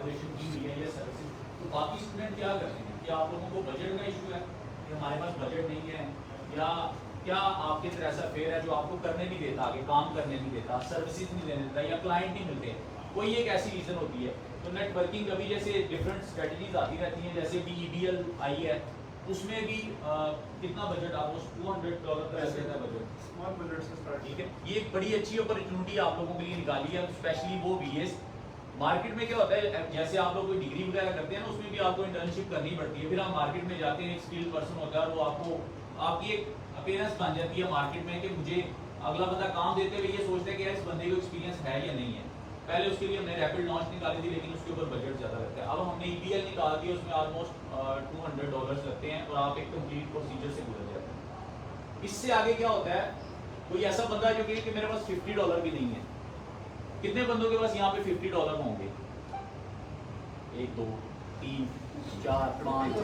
Collaboration की हुई है या सर्विसेज, तो बाकी स्टूडेंट क्या करते हैं कि आप लोगों को बजट का इशू है कि हमारे पास बजट नहीं है, या क्या आपके अंदर ऐसा फेयर है जो आपको करने नहीं देता, आगे काम करने नहीं देता, सर्विसेज नहीं देने देता, या क्लाइंट नहीं मिलते, कोई एक ऐसी रीज़न होती है। तो नेटवर्किंग अभी जैसे डिफरेंट स्ट्रेटजीज आती रहती हैं, जैसे भी EBL आई है, उसमें भी कितना बजट ऑलमोस्ट $200 का ऐसे था बजट, स्मॉल बजट से स्टार्ट। ठीक है। ये एक बड़ी अच्छी अपॉर्चुनिटी आप लोगों के लिए निकाली है, स्पेशली वो BAs। मार्केट में क्या होता है, जैसे आप लोग कोई डिग्री वगैरह करते हैं ना, उसमें भी आपको इंटर्नशिप करनी पड़ती है, फिर आप मार्केट में जाते हैं, एक स्किल्ड पर्सन होता है और वो आपको, आपकी एक अपीयरेंस बन जाती है मार्केट में कि मुझे अगला बंदा काम देते हुए ये सोचते हैं कि इस बंदे को एक्सपीरियंस है या नहीं है। पहले उसके लिए हमने रैपिड लॉन्च निकाली थी, लेकिन उसके ऊपर बजट ज़्यादा लगता है। अब हमने EBL निकाल दी, उसमें ऑलमोस्ट $200 लगते हैं और आप एक कंप्लीट प्रोसीजर से गुजर जाते हैं। इससे आगे क्या होता है, कोई ऐसा बंदा जो कि मेरे पास $50 भी नहीं है, कितने बंदों के पास यहाँ पे $50 होंगे? 1 2 3 4 5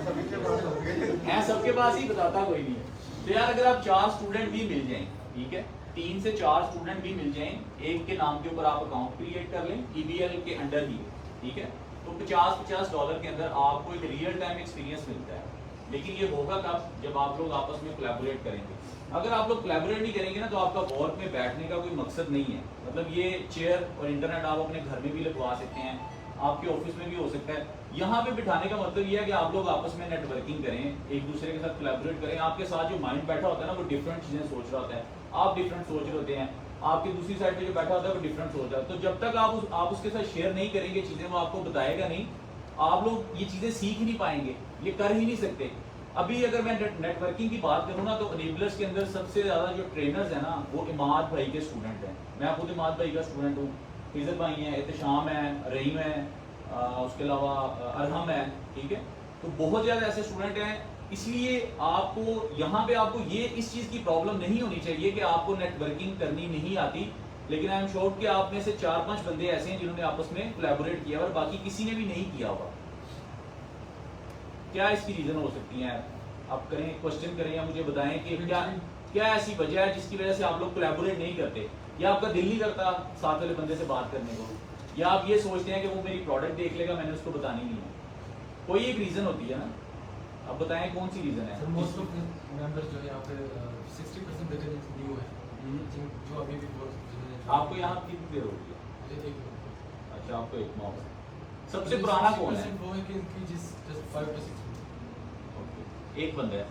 हैं, सबके पास ही, बताता कोई नहीं है। तो यार अगर आप 4 स्टूडेंट भी मिल जाएं, ठीक है, 3 से 4 स्टूडेंट भी मिल जाएं, एक के नाम के ऊपर आप अकाउंट क्रिएट कर लें EBL के अंडर ही, ठीक है, तो $50 के अंदर आपको एक रियल टाइम एक्सपीरियंस मिलता है। लेकिन ये होगा कब, जब आप लोग आपस में कोलैबोरेट करेंगे। अगर आप लोग कोलैबोरेट नहीं करेंगे ना, तो आपका वर्क में बैठने का कोई मकसद नहीं है। मतलब ये चेयर और इंटरनेट आप अपने घर में भी लगवा सकते हैं, आपके ऑफिस में भी हो सकता है। यहाँ पे बिठाने का मतलब ये है कि आप लोग आपस में नेटवर्किंग करें, एक दूसरे के साथ कोलैबोरेट करें। आपके साथ जो माइंड बैठा होता है ना, वो डिफरेंट चीजें सोच रहा होता है, आप डिफरेंट सोच रहे होते हैं, आपकी दूसरी साइड पे जो बैठा होता है वो डिफरेंट सोच रहा है। तो जब तक आप उसके साथ शेयर नहीं करेंगे चीजें, वो आपको बताएगा नहीं, आप लोग ये चीजें सीख ही नहीं पाएंगे, ये कर ही नहीं सकते। अभी अगर मैं नेटवर्किंग की बात करूँ ना, तो अनेबलर्स के अंदर सबसे ज्यादा जो ट्रेनर्स हैं ना, वो इमाद भाई के स्टूडेंट हैं। मैं खुद इमाद भाई का स्टूडेंट हूँ, फिजर भाई हैं, एहतशाम है, रहीम है, उसके अलावा अरहम है, ठीक है। तो बहुत ज़्यादा ऐसे स्टूडेंट हैं, इसलिए आपको यहाँ पे आपको ये इस चीज़ की प्रॉब्लम नहीं होनी चाहिए कि आपको नेटवर्किंग करनी नहीं आती। लेकिन आई एम श्योर कि आप में से 4-5 बंदे ऐसे हैं जिन्होंने आपस में कोलैबोरेट किया और बाकी किसी ने भी नहीं किया होगा। क्या इसकी रीज़न हो सकती है? आप करें, क्वेश्चन करें या मुझे बताएं कि क्या ऐसी वजह है जिसकी वजह से आप लोग कोलैबोरेट नहीं करते, या आपका दिल नहीं करता साथ वाले बंदे से बात करने को, या आप ये सोचते हैं कि वो मेरी प्रोडक्ट देख लेगा, मैंने उसको बतानी नहीं है। कोई एक रीज़न होती है ना, अब बताएं कौन सी रीज़न है? मोस्ट ऑफ मेंबर्स जो यहाँ पे 60% वेकेंसीज न्यू है, जो अभी भी आपको यहाँ कितनी देर हो गई है? अच्छा, आपको 1 माह। सबसे तो पुराना कौन है? वो है कि इनकी just 5 to 6 एक बंदा है,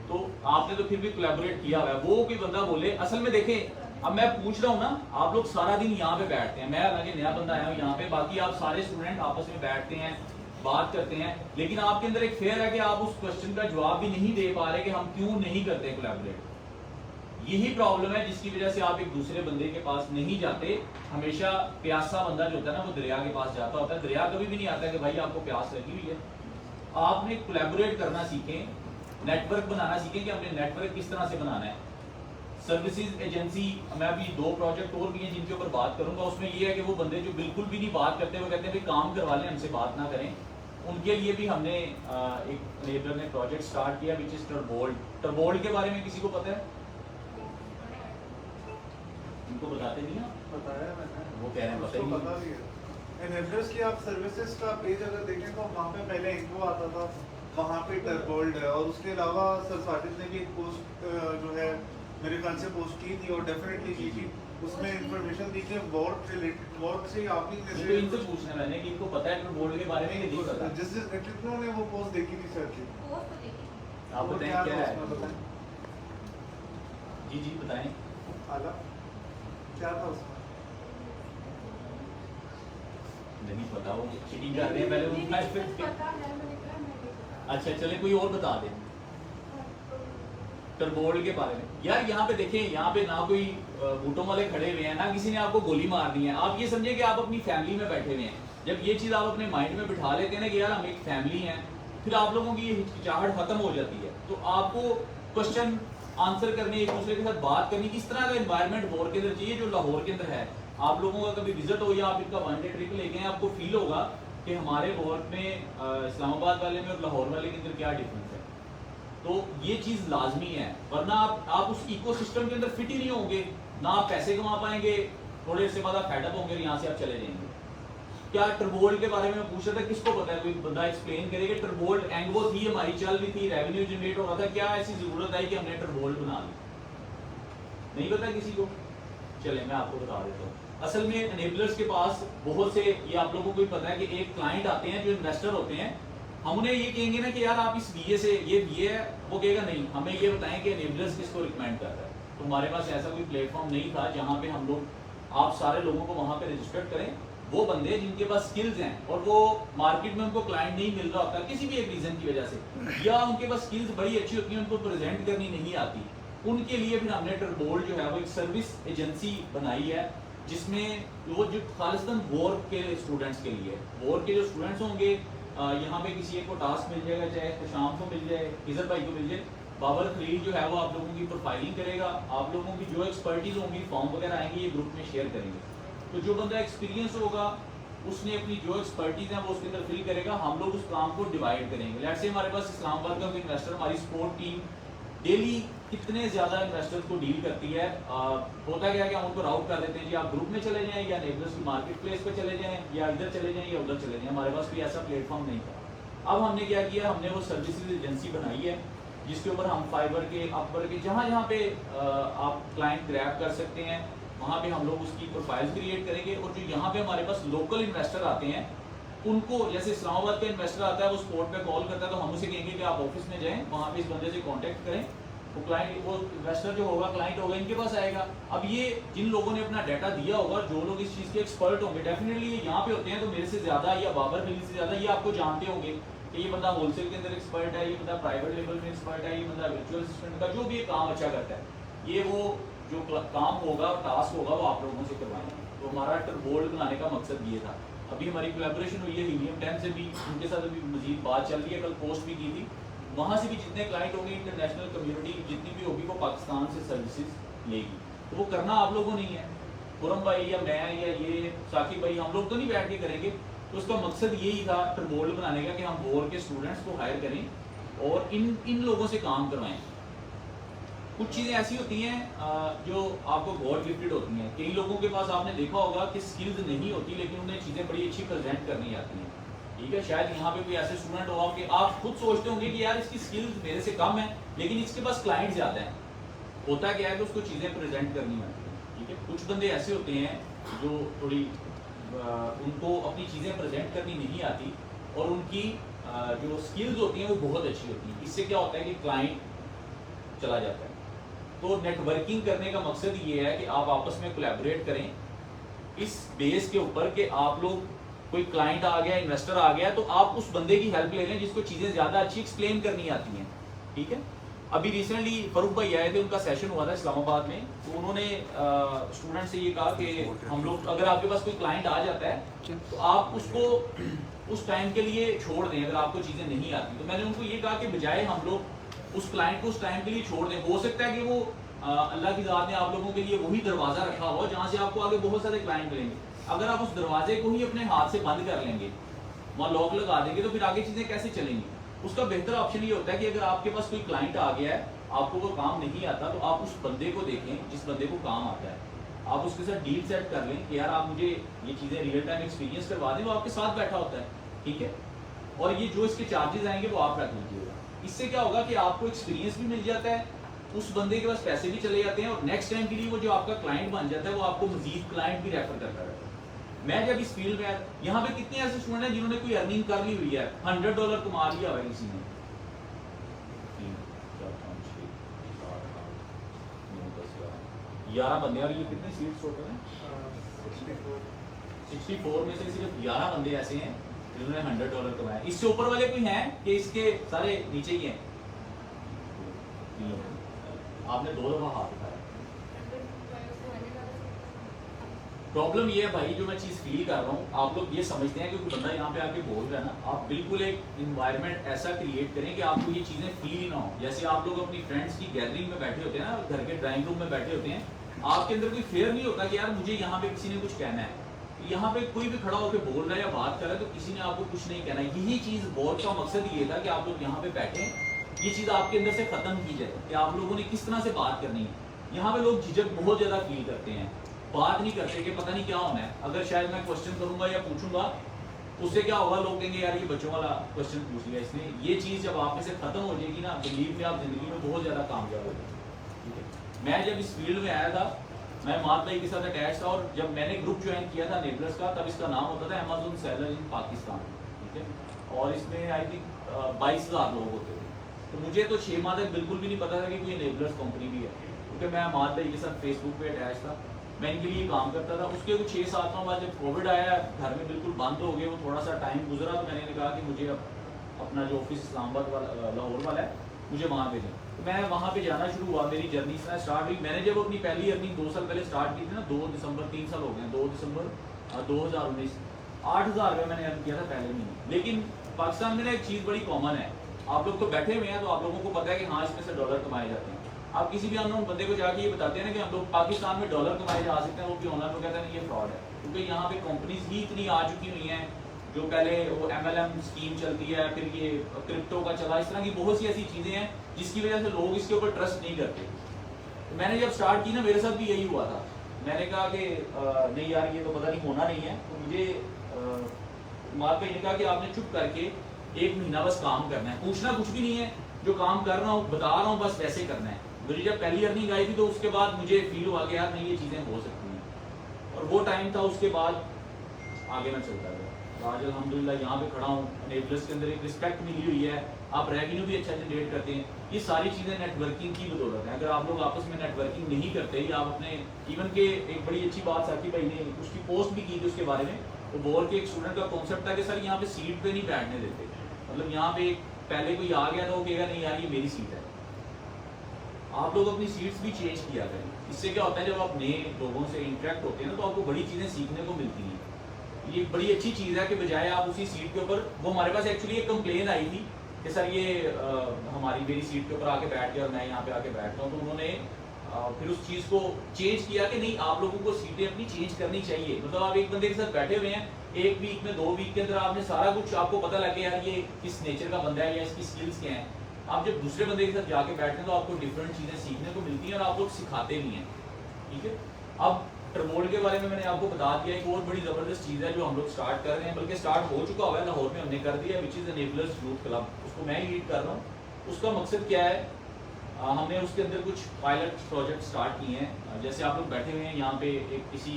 तो आपने तो फिर भी कोलैबोरेट किया हुआ है। वो कोई बंदा बोले, असल में देखें, अब मैं पूछ रहा हूँ ना, आप लोग सारा दिन यहाँ पे बैठते हैं, मैं हालांकि नया बंदा आया हूँ यहाँ पे, बाकी आप सारे स्टूडेंट आपस में बैठते हैं, बात करते हैं, लेकिन आपके अंदर एक फेयर है कि आप उस क्वेश्चन का जवाब भी नहीं दे पा रहे कि हम क्यों नहीं करते कोलैबोरेट। यही प्रॉब्लम है जिसकी वजह से आप एक दूसरे बंदे के पास नहीं जाते। हमेशा प्यासा बंदा जो होता है ना, वो दरिया के पास जाता होता है। दरिया कभी भी नहीं आता कि भाई आपको प्यास लगी हुई है। आपने कोलैबोरेट करना सीखें, नेटवर्क बनाना सीखें कि हमने नेटवर्क किस तरह से बनाना है। सर्विसेज एजेंसी, मैं अभी 2 प्रोजेक्ट और भी हैं जिनके ऊपर बात करूंगा। उसमें ये है कि वो बंदे जो बिल्कुल भी नहीं बात करते, वो कहते हैं भाई काम करवा लें, हमसे बात ना करें। उनके लिए भी हमने एक लेबर ने प्रोजेक्ट स्टार्ट किया विच इज टर्बोल्ट। टर्बोल्ट के बारे में किसी को पता है? उनको बताते नहीं ना, बताया मैंने, वो कह रहे हैं पता ही उसको पता भी है। एनेबलर्स की आप सर्विसेज का पेज अगर देखें तो वहाँ पे पहले इनको आता था, वहाँ पे टर्बोल्ट है, और उसके अलावा सर साजिद ने भी एक पोस्ट जो है मेरे ख्याल से पोस्ट की थी और डेफिनेटली की थी, उसमें इंफॉर्मेशन दी कि वॉर्क रिलेटेड, वॉर्क से आप ही नहीं। तो इनसे पूछना मैंने कि इनको पता है टर्बोल्ट के बारे में कि नहीं पता। जिस जितनों ने वो पोस्ट देखी थी सर की, आप बताएं क्या है? बताएं जी बताएं। आला क्या था उसमें? नहीं पता, वो चीटिंग कर रहे हैं पहले उनका। अच्छा चले, कोई और बता दे टर्बोल्ट के बारे में। यार यहाँ पे देखें, यहाँ पे ना कोई बूटों वाले खड़े हुए हैं, ना किसी ने आपको गोली मारनी है। आप ये समझे कि आप अपनी फैमिली में बैठे हुए हैं। जब ये चीज़ आप अपने माइंड में बिठा लेते हैं ना कि यार हम एक फैमिली हैं, फिर आप लोगों की ये हिचकिचाहट खत्म हो जाती है। तो आपको क्वेश्चन आंसर करने, एक दूसरे के साथ बात करनी, इस तरह का एनवायरनमेंट वॉर के अंदर चाहिए जो लाहौर के अंदर है। आप लोगों का कभी विजिट हो या आप इनका 1 डे ट्रिप लेके हैं, आपको फील होगा कि हमारे वर्क में इस्लामाबाद वाले में और लाहौर वाले के अंदर क्या डिफरेंस है। तो ये चीज़ लाजमी है, वरना आप उस इकोसिस्टम के अंदर फिट ही नहीं होंगे, ना आप पैसे कमा पाएंगे, थोड़े से बाद आप फेडअप होंगे और यहाँ से आप चले जाएंगे। क्या टर्बोल्ट के बारे में पूछ रहा था, किसको पता है, कोई बंदा एक्सप्लेन करेगा। टर्बोल्ट एंगो थी हमारी, चल रही थी, रेवेन्यू जनरेट हो रहा था, क्या ऐसी जरूरत आई कि हमने टर्बोल्ट बना ली? नहीं पता किसी को? चले मैं आपको बता देता हूँ। असल में एनेबलर्स के पास बहुत से, ये आप लोगों को भी पता है कि एक क्लाइंट आते हैं जो इन्वेस्टर होते हैं, हम उन्हें ये कहेंगे ना कि यार आप इस बीए से, ये बीए है, वो कहेगा नहीं, हमें ये बताएं कि एनेबलर्स किसको रिकमेंड कर रहा है। तो हमारे पास ऐसा कोई प्लेटफॉर्म नहीं था जहाँ पे हम लोग आप सारे लोगों को वहाँ पे रजिस्टर्ड करें। वो बंदे जिनके पास स्किल्स हैं और वो मार्केट में उनको क्लाइंट नहीं मिल रहा होता किसी भी एक रीजन की वजह से, या उनके पास स्किल्स बड़ी अच्छी होती हैं, उनको प्रेजेंट करनी नहीं आती, उनके लिए फिर हमने टर्बोल्ट जो है वो एक सर्विस एजेंसी बनाई है, जिसमें वो जो खालिस्तान वोर के स्टूडेंट्स के लिए, वोर के जो स्टूडेंट्स होंगे, यहाँ पे किसी एक को टास्क मिल जाएगा, चाहे शाम को मिल जाए, इजर भाई को मिल जाए, बाबर खलील जो है वो आप लोगों की प्रोफाइलिंग करेगा, आप लोगों की जो एक्सपर्टीज होंगी, फॉर्म वगैरह आएंगे, ये ग्रुप में शेयर करेंगे। तो जो बंदा एक्सपीरियंस होगा उसने अपनी जो एक्सपर्टीज है वो उसके अंदर फिल करेगा, हम लोग उस काम को डिवाइड करेंगे। लेट्स से हमारे पास इस्लामाबाद का इन्वेस्टर, हमारी सपोर्ट टीम डेली कितने ज्यादा इन्वेस्टर्स को डील करती है, होता क्या कि हम उनको राउट कर देते हैं जी आप ग्रुप में चले जाएं, या नेबर्स की मार्केट प्लेस पे चले जाएं, या इधर चले जाएं या उधर चले जाएं। हमारे पास कोई ऐसा प्लेटफॉर्म नहीं था। अब हमने क्या किया, हमने वो सर्विसेज एजेंसी बनाई है जिसके ऊपर हम फाइबर के, अपवर के, जहाँ जहाँ पे आप क्लाइंट ग्रैब कर सकते हैं वहाँ पे हम लोग उसकी प्रोफाइल क्रिएट करेंगे। और जो यहाँ पे हमारे पास लोकल इन्वेस्टर आते हैं उनको, जैसे इस्लामाबाद का इन्वेस्टर आता है वो स्पॉट पे कॉल करता है, तो हम उसे कहेंगे कि आप ऑफिस में जाएं, वहाँ पे इस बंदे से कांटेक्ट करें, वो क्लाइंट, वो इन्वेस्टर जो होगा, क्लाइंट होगा, इनके पास आएगा। अब ये जिन लोगों ने अपना डाटा दिया होगा, जो लोग इस चीज़ के एक्सपर्ट होंगे, डेफिनेटली ये यहाँ पे होते हैं तो मेरे से ज़्यादा या बाबर खलील से ज़्यादा ये आपको जानते होंगे कि ये बंदा होलसेल के अंदर एक्सपर्ट है, ये बंदा प्राइवेट लेवल में एक्सपर्ट है, ये बंदा वर्चुअल असिस्टेंट का जो भी ये काम अच्छा करता है, ये वो जो काम होगा, टास्क होगा, वो आप लोगों से करवाएंगे। तो हमारा टर्बोल्ट बनाने का मकसद ये था। अभी हमारी कोलैबोरेशन हुई है हीलियम 10 से भी, उनके साथ अभी मजीद बात चल रही है, कल पोस्ट भी की थी। वहाँ से भी जितने क्लाइंट होंगे, इंटरनेशनल कम्युनिटी जितनी भी होगी वो पाकिस्तान से सर्विसेज लेगी। तो वो करना आप लोगों नहीं है, खुरम भाई या मैं या ये साकिब भाई, हम लोग तो नहीं बैठ के करेंगे। तो उसका मकसद यही था टर्बोल्ट बनाने का कि हम वोर के स्टूडेंट्स को हायर करें और इन लोगों से काम करवाएं। कुछ चीज़ें ऐसी होती हैं जो आपको गॉड गिफ्टेड होती हैं। कई लोगों के पास आपने देखा होगा कि स्किल्स नहीं होती लेकिन उन्हें चीज़ें बड़ी अच्छी प्रेजेंट करनी आती हैं। ठीक है, शायद यहाँ पे कोई ऐसे स्टूडेंट होगा कि आप खुद सोचते होंगे कि यार इसकी स्किल्स मेरे से कम है लेकिन इसके पास क्लाइंट ज़्यादा है। होता क्या है कि उसको चीज़ें प्रेजेंट करनी आती हैं। ठीक है, कुछ बंदे ऐसे होते हैं जो थोड़ी उनको अपनी चीज़ें प्रेजेंट करनी नहीं आती और उनकी जो स्किल्स होती हैं वो बहुत अच्छी होती हैं। इससे क्या होता है कि क्लाइंट चला जाता है। तो नेटवर्किंग करने का मकसद ये है कि आप आपस में कोलैबोरेट करें इस बेस के ऊपर कि आप लोग, कोई क्लाइंट आ गया, इन्वेस्टर आ गया, तो आप उस बंदे की हेल्प ले लें जिसको चीज़ें ज़्यादा अच्छी एक्सप्लेन करनी आती हैं। ठीक है, अभी रिसेंटली फरूक भाई आए थे, उनका सेशन हुआ था इस्लामाबाद में, तो उन्होंने स्टूडेंट से ये कहा कि हम लोग, अगर आपके पास कोई क्लाइंट आ जाता है तो आप उसको उस टाइम के लिए छोड़ दें अगर आपको चीज़ें नहीं आती। तो मैंने उनको ये कहा कि बजाय हम लोग उस क्लाइंट को उस टाइम के लिए छोड़ दें, हो सकता है कि वो अल्लाह की ज़ात ने आप लोगों के लिए वही दरवाज़ा रखा हो जहाँ से आपको आगे बहुत सारे क्लाइंट मिलेंगे। अगर आप उस दरवाजे को ही अपने हाथ से बंद कर लेंगे, वहाँ लॉक लगा देंगे, तो फिर आगे चीज़ें कैसे चलेंगी? उसका बेहतर ऑप्शन ये होता है कि अगर आपके पास कोई क्लाइंट आ गया है, आपको वो काम नहीं आता, तो आप उस बंदे को देखें जिस बंदे को काम आता है, आप उसके साथ डील सेट कर लें कि यार आप मुझे ये चीज़ें रियल टाइम एक्सपीरियंस करवा दें। वो आपके साथ बैठा होता है, ठीक है, और ये जो इसके चार्जेस आएंगे वो आप रख लीजिएगा। इससे क्या होगा कि आपको एक्सपीरियंस भी मिल जाता है, उस बंदे के पास पैसे भी चले जाते हैं और नेक्स्ट टाइम के लिए वो जो आपका क्लाइंट बन जाता है वो आपको मजीद क्लाइंट भी रेफर करता रहता है। मैं जब इस फील्ड में, यहाँ पे कितने ऐसे स्टूडेंट हैं जिन्होंने कोई अर्निंग कर ली हुई है, $100 कमा लिया हुआ है किसी ने। 11 बंदे, और ये कितने सीट्स टोटल हैं? 64 में से सिर्फ 11 बंदे ऐसे हैं जिन्होंने $100 कमाया। इससे ऊपर वाले कोई हैं कि इसके सारे नीचे ही हैं? आपने 2 दफा हाथ उठाया। प्रॉब्लम ये है भाई, जो मैं चीज़ फील कर रहा हूँ, आप लोग ये समझते हैं कि कोई बंदा यहाँ पे आके बोल रहा है ना, आप बिल्कुल एक इन्वायरमेंट ऐसा क्रिएट करें कि आपको ये चीज़ें फील ही ना हो। जैसे आप लोग अपनी फ्रेंड्स की गैदरिंग में बैठे होते हैं ना, घर के ड्राइंग रूम में बैठे होते हैं, आपके अंदर कोई फेयर नहीं होता कि यार मुझे यहाँ पे किसी ने कुछ कहना है। यहाँ पे कोई भी खड़ा होकर बोल रहा है या बात कर रहा है तो किसी ने आपको कुछ नहीं कहना। यही चीज़ बोर्ड का मकसद ये था कि आप लोग यहाँ पे बैठे, ये चीज़ आपके अंदर से खत्म की जाए कि आप लोगों ने किस तरह से बात करनी है। यहाँ पे लोग झिझक बहुत ज़्यादा फील करते हैं, बात नहीं करते कि पता नहीं क्या होना है। अगर शायद मैं क्वेश्चन करूंगा या पूछूंगा, उससे क्या होगा, लोग कहेंगे यार ये बच्चों वाला क्वेश्चन पूछ लिया इसने। ये चीज़ जब आप में से खत्म हो जाएगी ना, बिलीव में आप जिंदगी में बहुत ज़्यादा कामयाब हो जाएंगे। ठीक है, मैं जब इस फील्ड में आया था, मैं मात भाई के साथ अटैच था, और जब मैंने ग्रुप ज्वाइन किया था नेबलर्स का, तब इसका नाम होता था अमेज़न सेलर इन पाकिस्तान। ठीक है, और इसमें आई थिंक 22,000 लोग होते थे। तो मुझे तो 6 माह तक बिल्कुल भी नहीं पता था कि कोई नेबलर्स कंपनी भी है, क्योंकि मैं मात भाई के साथ फेसबुक पे अटैच था, मैं इनके लिए काम करता था। उसके कुछ 6-7 माह बाद जब कोविड आया, घर में बिल्कुल बंद हो गए, वो थोड़ा सा टाइम गुजरा, तो मैंने कहा कि मुझे अब अपना जो ऑफिस इस्लामाबाद वाला लाहौर वाला है, मुझे वहाँ भेजें। तो मैं वहाँ पे जाना शुरू हुआ, मेरी जर्नी से स्टार्ट हुई। मैंने जब अपनी पहली अर्निंग 2 साल पहले स्टार्ट की थी ना, 2 दिसंबर, 3 साल हो गए, 2 दिसंबर 2019, 8,000 रुपये मैंने अर्न किया था पहले महीने। लेकिन पाकिस्तान में ना एक चीज़ बड़ी कॉमन है, आप लोग तो बैठे हुए हैं तो आप लोगों को पता है कि हाँ इसमें से डॉलर कमाए जाते हैं। आप किसी भी अननोन बंदे को जाके ये बताते हैं ना कि हम लोग पाकिस्तान में डॉलर कमाए जा सकते हैं, वो भी ऑनलाइन, तो कहते हैं ये फ्रॉड है, क्योंकि यहाँ पे कंपनीज ही इतनी आ चुकी हुई हैं, जो पहले वो MLM स्कीम चलती है, फिर ये क्रिप्टो का चला, इस तरह की बहुत सी ऐसी चीज़ें हैं जिसकी वजह से लोग इसके ऊपर ट्रस्ट नहीं करते। तो मैंने जब स्टार्ट की ना, मेरे साथ भी यही हुआ था। मैंने कहा कि नहीं यार ये तो पता नहीं होना नहीं है, तो मुझे माल पे कहा कि आपने चुप करके 1 महीना बस काम करना है, पूछना कुछ भी नहीं है, जो काम कर रहा हूँ बता रहा हूँ बस वैसे करना है। मुझे जब पहली अर्निंग आई थी तो उसके बाद मुझे फील हुआ कि यार नहीं ये चीज़ें हो सकती हैं, और वो टाइम था। उसके बाद आगे मैं चलता गया, तो आज अल्हम्दुलिल्लाह यहाँ पे खड़ा हूँ। नेबलर्स के अंदर एक रिस्पेक्ट मिली हुई है, आप रेवेन्यू भी अच्छा जनरेट करते हैं। ये सारी चीज़ें नेटवर्किंग की बदौलत है। अगर आप लोग आपस में नेटवर्किंग नहीं करते, या आप अपने इवन के, एक बड़ी अच्छी बात साकी भाई ने उसकी पोस्ट भी की थी उसके बारे में, तो बोल के एक स्टूडेंट का कॉन्सेप्ट था कि सर यहाँ पे सीट पे नहीं बैठने देते, मतलब यहाँ पे पहले कोई आ गया तो वो कहेगा नहीं यार ये मेरी सीट है। आप लोग अपनी सीट्स भी चेंज किया करें। इससे क्या होता है, जब आप नए लोगों से इंटरेक्ट होते हैं ना, तो आपको बड़ी चीज़ें सीखने को मिलती हैं। ये बड़ी अच्छी चीज़ है कि बजाय आप उसी सीट के ऊपर, वो हमारे पास एक्चुअली एक कंप्लेन आई थी कि सर ये मेरी सीट के ऊपर आके बैठ गया और मैं यहाँ पे आके बैठता हूँ, तो उन्होंने फिर उस चीज़ को चेंज किया कि नहीं, आप लोगों को सीटें अपनी चेंज करनी चाहिए। मतलब आप एक बंदे के साथ बैठे हुए हैं, 1 वीक में 2 वीक के अंदर आपने सारा कुछ, आपको पता लग गया यार ये किस नेचर का बंदा है या इसकी स्किल्स क्या हैं। आप जब दूसरे बंदे के साथ जाके बैठते हैं तो आपको डिफरेंट चीज़ें सीखने को मिलती हैं, और आप लोग सिखाते भी हैं। ठीक है, अब टर्बोल्ट के बारे में मैंने आपको बता दिया, एक और बड़ी ज़बरदस्त चीज़ है जो हम लोग स्टार्ट कर रहे हैं, बल्कि स्टार्ट हो चुका हुआ है, लाहौर में हमने कर दिया, which is enablers youth club. उसको मैं लीड कर रहा हूँ। उसका मकसद क्या है, हमने उसके अंदर कुछ पायलट प्रोजेक्ट स्टार्ट किए हैं। जैसे आप लोग बैठे हुए हैं यहाँ पे, एक किसी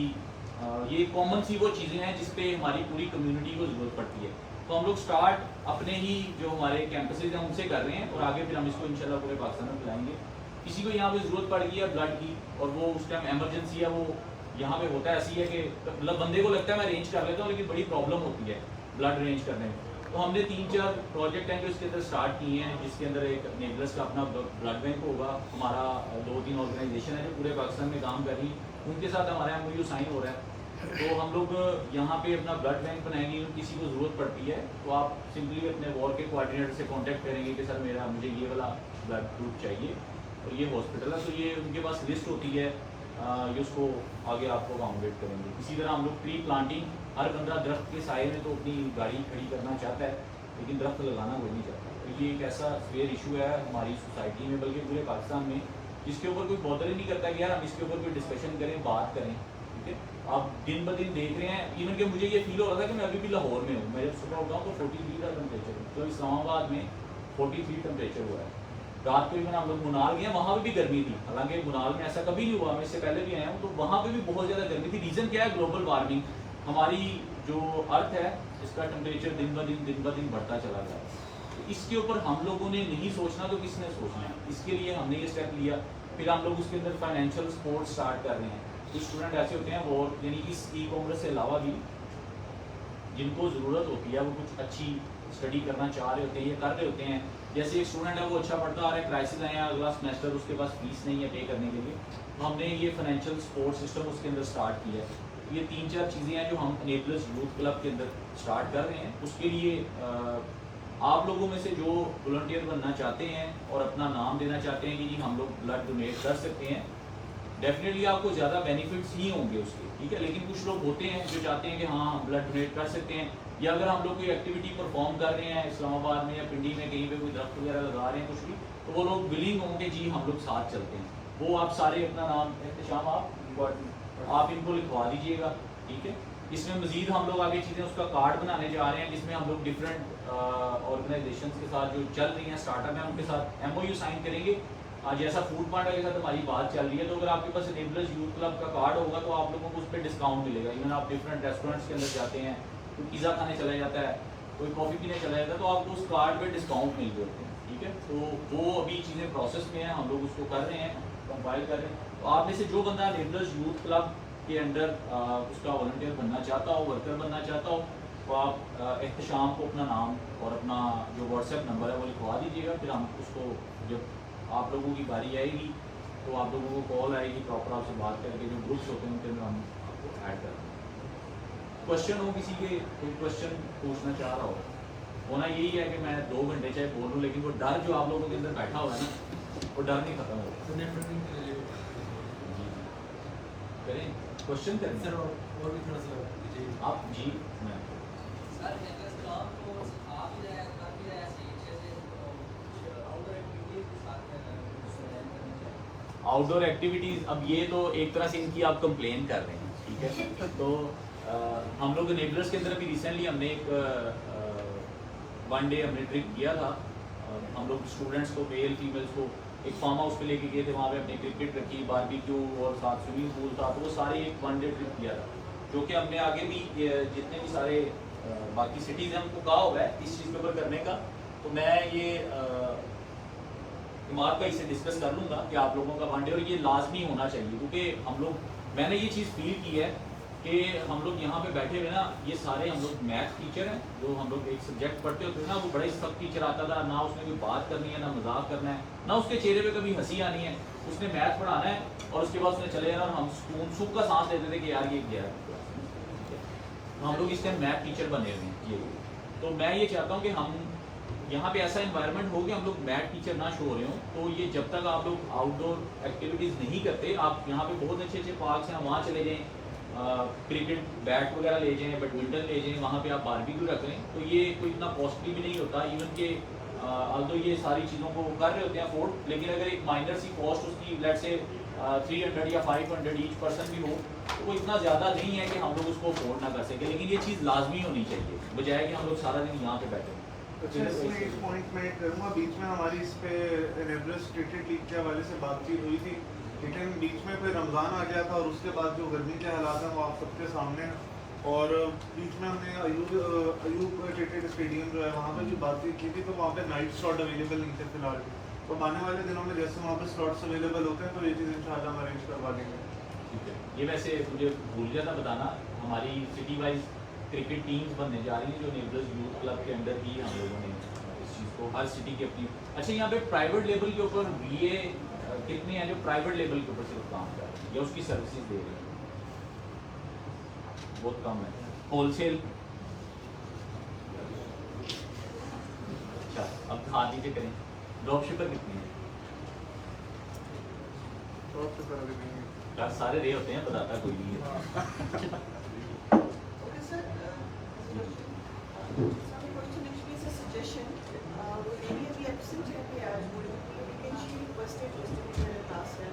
ये कॉमन सी वो चीज़ें हैं जिस पे हमारी पूरी कम्युनिटी को ज़रूरत पड़ती है, तो हम लोग स्टार्ट अपने ही जो हमारे कैंपसेज हैं उनसे कर रहे हैं, और आगे फिर हम इसको इंशाल्लाह पूरे पाकिस्तान में फैलाएंगे। किसी को यहाँ पे ज़रूरत पड़ गई है ब्लड की, और वो उस टाइम एमरजेंसी है, वो यहाँ पे होता है ऐसी है कि मतलब बंदे को लगता है मैं अरेंज कर लेता हूँ, लेकिन बड़ी प्रॉब्लम होती है ब्लड अरेंज करने में। तो हमने 3-4 प्रोजेक्ट हैं जो इसके अंदर स्टार्ट किए हैं, जिसके अंदर एक नेबलर्स का अपना ब्लड बैंक होगा, हमारा 2-3 ऑर्गेनाइजेशन है जो पूरे पाकिस्तान में काम कर रही है, उनके साथ हमारा MOU साइन हो रहा है। तो हम लोग यहाँ पे अपना ब्लड बैंक बनाएंगे। किसी को ज़रूरत पड़ती है तो आप सिंपली अपने वॉर के कोऑर्डिनेटर से कांटेक्ट करेंगे कि सर मुझे ये वाला ब्लड ग्रुप चाहिए और ये हॉस्पिटल है, तो ये उनके पास लिस्ट होती है, ये उसको आगे आपको अकोमोडेट करेंगे। इसी तरह हम लोग ट्री प्लांटिंग, हर बंदा दरख्त के साए में तो अपनी गाड़ी खड़ी करना चाहता है, लेकिन दरख्त लगाना कोई नहीं चाहता। तो ये एक ऐसा फेयर इशू है हमारी सोसाइटी में, बल्कि पूरे पाकिस्तान में, जिसके ऊपर कोई बॉदर ही नहीं करता कि यार हम इसके ऊपर कोई डिस्कशन करें, बात करें। ठीक है, आप दिन ब दिन देख रहे हैं, इवन कि मुझे ये फील हो रहा था कि मैं अभी भी लाहौर में हूँ। मैं जब सुबह उठा हूँ तो 43 का टेम्परेचर, तो इस्लामाबाद में 43 टेम्परेचर हुआ है। रात को इवन हम लोग मुनाल गए, वहाँ पर भी गर्मी थी, हालांकि मुनाल में ऐसा कभी नहीं हुआ, मैं इससे पहले भी आया हूँ, तो वहाँ पर भी बहुत ज़्यादा गर्मी थी। रीज़न क्या है, ग्लोबल वार्मिंग। हमारी जो अर्थ है इसका टेम्परेचर दिन ब दिन बढ़ता चला गया। तो इसके ऊपर हम लोगों ने नहीं सोचना तो किसने सोचना है, इसके लिए हमने ये स्टेप लिया। फिर हम लोग उसके अंदर फाइनेंशियल सपोर्ट स्टार्ट कर रहे हैं। कुछ स्टूडेंट ऐसे होते हैं वो, यानी इस ई-कॉमर्स से अलावा भी जिनको ज़रूरत होती है, वो कुछ अच्छी स्टडी करना चाह रहे होते हैं, ये कर रहे होते हैं। जैसे एक स्टूडेंट है वो अच्छा पढ़ता आ रहा है, क्राइसिस आया अगला सेमेस्टर, उसके पास फीस नहीं है पे करने के लिए, तो हमने ये फाइनेंशियल सपोर्ट सिस्टम उसके अंदर स्टार्ट किया है। ये 3-4 चीज़ें हैं जो हम एनेबलर्स यूथ क्लब के अंदर स्टार्ट कर रहे हैं। उसके लिए आप लोगों में से जो वॉलंटियर बनना चाहते हैं और अपना नाम देना चाहते हैं कि जी हम लोग ब्लड डोनेट कर सकते हैं, डेफिनेटली आपको ज़्यादा बेनिफिट्स ही होंगे उसके। ठीक है, लेकिन कुछ लोग होते हैं जो चाहते हैं कि हाँ हम ब्लड डोनेट कर सकते हैं, या अगर हम लोग कोई एक्टिविटी परफॉर्म कर रहे हैं इस्लामाबाद में या पिंडी में कहीं पे कोई दरख्त वगैरह लगा रहे हैं कुछ भी, तो वो लोग विलिंग होंगे जी हम लोग साथ चलते हैं। वो आप सारे अपना नाम एहतशाम आप आप इनको लिखवा दीजिएगा, ठीक है। इसमें मजीद हम लोग आगे चीज़ें उसका कार्ड बनाने जा रहे हैं, जिसमें हम लोग डिफरेंट ऑर्गेनाइजेशंस के साथ जो चल रही हैं स्टार्टअप हैं उनके साथ MOU साइन करेंगे। जैसा फूड पार्टनर के साथ हमारी बात चल रही है, तो अगर आपके पास एनेबलर्स यूथ क्लब का कार्ड होगा तो आप लोगों को उस पर डिस्काउंट मिलेगा। इवन आप डिफरेंट रेस्टोरेंट्स के अंदर जाते हैं, कोई पिज़्ज़ा खाने चला जाता है, कोई कॉफ़ी पीने चला जाता है, तो आपको उस कार्ड पे डिस्काउंट मिल जाते हैं, ठीक है। तो वो अभी चीज़ें प्रोसेस में हैं, हम लोग उसको कर रहे हैं, कंपाइल कर रहे हैं। तो आप में से जो बंदा एनेबलर्स यूथ क्लब के अंडर उसका वॉलंटियर बनना चाहता हो, वर्कर बनना चाहता हो, तो आप एहतशाम को अपना नाम और अपना जो WhatsApp नंबर है वो लिखवा दीजिएगा। फिर हम उसको जब आप लोगों की बारी आएगी तो आप लोगों को कॉल आएगी, प्रॉपर आपसे बात करके जो ग्रुप्स होते हैं उनके अंदर हम आपको ऐड कर देंगे। क्वेश्चन हो किसी के, कोई क्वेश्चन पूछना चाह रहा हो, होना यही है कि मैं 2 घंटे चाहे बोलूँ, लेकिन वो डर जो आप लोगों के अंदर बैठा हुआ है ना, वो डर नहीं खत्म होगा। नेटवर्किंग के लिए करें क्वेश्चन करें सर, और भी थोड़ा सा दीजिए आप जी। मैं सर नेटवर्क काम को आप ही रहे कर भी रहे ऐसे जैसे आउटडोर एक्टिविटीज के साथ में आउटडोर एक्टिविटीज़, अब ये तो एक तरह से इनकी आप कंप्लेन कर रहे हैं, ठीक है। तो हम लोग एनेबलर्स के अंदर अभी रिसेंटली हमने एक 1 डे हमने ट्रिप किया था। हम लोग स्टूडेंट्स को, मेल फीमेल्स को एक फार्म हाउस पे लेके गए थे, वहाँ पे अपने क्रिकेट रखी, बारबेक्यू और साथ स्विमिंग पूल था, तो वो सारे एक 1 डे ट्रिप किया था, जो कि हमने आगे भी जितने भी सारे बाकी सिटीज़ हैं उनको कहा हुआ है इस चीज़ के ऊपर करने का। तो मैं ये इमारत का इससे डिस्कस कर लूँगा कि आप लोगों का 1 डे, और ये लाजमी होना चाहिए, क्योंकि हम लोग, मैंने ये चीज़ फील की है कि हम लोग यहाँ पे बैठे हुए ना, ये सारे हम लोग मैथ टीचर हैं, जो हम लोग एक सब्जेक्ट पढ़ते होते हैं ना, वो बड़ा ही सख्त टीचर आता था, ना उसने कोई बात करनी है, ना मजाक करना है, ना उसके चेहरे पे कभी हंसी आनी है। उसने मैथ पढ़ाना है और उसके बाद उसने चले जाना, और हम सुख का सांस लेते थे कि यार ये गया है। हम लोग इस टाइम मैथ टीचर बने हुए हैं ये। तो मैं ये चाहता हूँ कि हम यहाँ पे ऐसा इन्वायरमेंट हो कि हम लोग मैथ टीचर ना शो रहे हो। तो ये जब तक आप लोग आउटडोर एक्टिविटीज़ नहीं करते, आप यहाँ पे बहुत अच्छे अच्छे पार्क्स हैं, वहाँ चले जाएँ, क्रिकेट बैट वगैरह ले जाएँ, बैडमिंटन ले जाएँ, वहाँ पे आप बारबेक्यू रख लें, तो ये कोई इतना कॉस्टली भी नहीं होता। इवन के तो ये सारी चीज़ों को कर रहे होते हैं अफोर्ड, लेकिन अगर एक माइनर सी कॉस्ट उसकी लेट से 300 या 500 ईच पर्सन भी हो, तो वो इतना ज़्यादा नहीं है कि हम लोग उसको अफोर्ड ना कर सकें, लेकिन ये चीज़ लाजमी होनी चाहिए, बजाय कि हम लोग सारा दिन यहाँ पे बैठे। अच्छा, इसमें एक पॉइंट मैं करूँगा, बीच में हमारी इस पे एनेबलर्स क्रिकेट लीग के हवाले से बातचीत हुई थी, लेकिन बीच में फिर रमज़ान आ गया था, और उसके बाद जो गर्मी के हालात हैं वो आप सबके सामने हैं। और बीच में हमने अयूब क्रिकेट स्टेडियम जो है वहाँ पे भी बातचीत की थी, तो वहाँ पे नाइट स्लॉट अवेलेबल नहीं थे फिलहाल। तो आने वाले दिनों में जैसे वहाँ पे स्लॉट्स अवेलेबल होते हैं तो ये चीज़ इंशाल्लाह हम अरेंज करवा देंगे। ठीक है, ये वैसे मुझे भूल गया था बताना, हमारी सिटी वाइज क्रिकेट टीम्स बनने जा रही हैं, जो एनेबलर्स यूथ क्लब के अंडर ही हम लोगों ने इस चीज़ को, हर सिटी की अपनी। अच्छा, यहाँ पे प्राइवेट लेवल के ऊपर VA कितने हैं जो प्राइवेट लेवल के ऊपर सिर्फ काम कर रहे हैं या उसकी सर्विसेज दे रहे हैं? बहुत कम है। होलसेल, अच्छा अब हाँ नीचे करें, ड्रॉप शिपर कितने हैं? यार सारे रे होते हैं, बताता कोई नहीं है। Okay, sir. Some question actually is a suggestion. Maybe अभी absent है कि आज बोले कि potentially first aid मेरे class है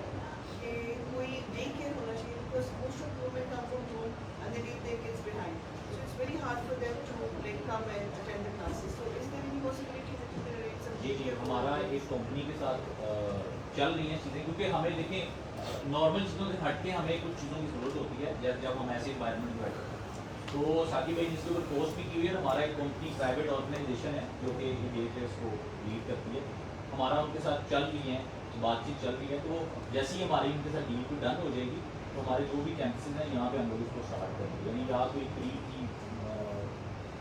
कि कोई day care होना चाहिए, because most of women come from home and they leave their kids behind. So it's very hard for them to like come and attend the classes. So is there any possibility that you can arrange some जी day जी, care हमारा for एक company के साथ चल रही हैं चीज़ें, क्योंकि हमें देखें नॉर्मल चीज़ों से हट के हमें कुछ चीज़ों की ज़रूरत होती है, जब हम ऐसे इन्वायरमेंट में बैठे हैं। तो साकी भाई जिसके ऊपर पोस्ट भी की हुई है, हमारा एक कंपनी प्राइवेट ऑर्गेनाइजेशन है जो कि ये को लीड करती है, हमारा उनके साथ चल रही है, बातचीत चल रही है। तो जैसे ही हमारी उनके साथ डील को डन हो जाएगी, तो हमारे जो भी कैंपसेज हैं यहाँ पे हम लोग इसको स्टार्ट करेंगे। यानी यहाँ कोई करीब की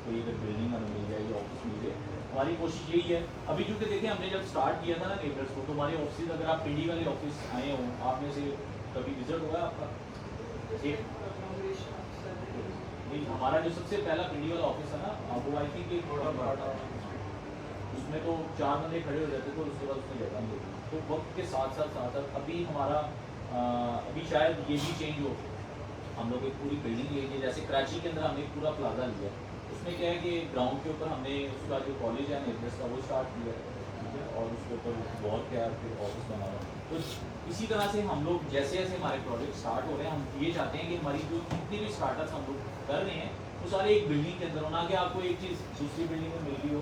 कोई अगर बिल्डिंग हमें मिल जाए या ऑफिस मिल जाए, हमारी कोशिश यही है। अभी क्योंकि देखिए हमने जब स्टार्ट किया था ना नेबर्स को, तो हमारे ऑफिस, अगर आप पिंडी वाले ऑफिस आए हों, आप में से कभी विजिट हुआ है आपका? एक नहीं, हमारा जो सबसे पहला पिंडी वाला ऑफिस है ना, वो आई थिंक एक थोड़ा बड़ा था, उसमें तो 4 बंदे खड़े हो जाते थे और उसके बाद उसमें जगह नहीं होती। तो वक्त के साथ साथ अभी हमारा अभी शायद ये भी चेंज हो, हम लोग एक पूरी बिल्डिंग लेंगे। जैसे कराची के अंदर हमने एक पूरा प्लाजा लिया, उसमें क्या है कि ग्राउंड के ऊपर हमने उसका जो कॉलेज है नेबर्स का वो स्टार्ट किया है, ठीक है, और उसके ऊपर वॉल क्या है, फिर ऑफिस बना हुआ है। तो इसी तरह से हम लोग जैसे जैसे हमारे प्रोजेक्ट स्टार्ट हो रहे हैं, हम ये चाहते हैं कि हमारी जो जितने भी स्टार्टअप्स हम लोग कर रहे हैं वो सारे एक बिल्डिंग के अंदर होना, कि आपको एक चीज़ दूसरी बिल्डिंग में मिल रही हो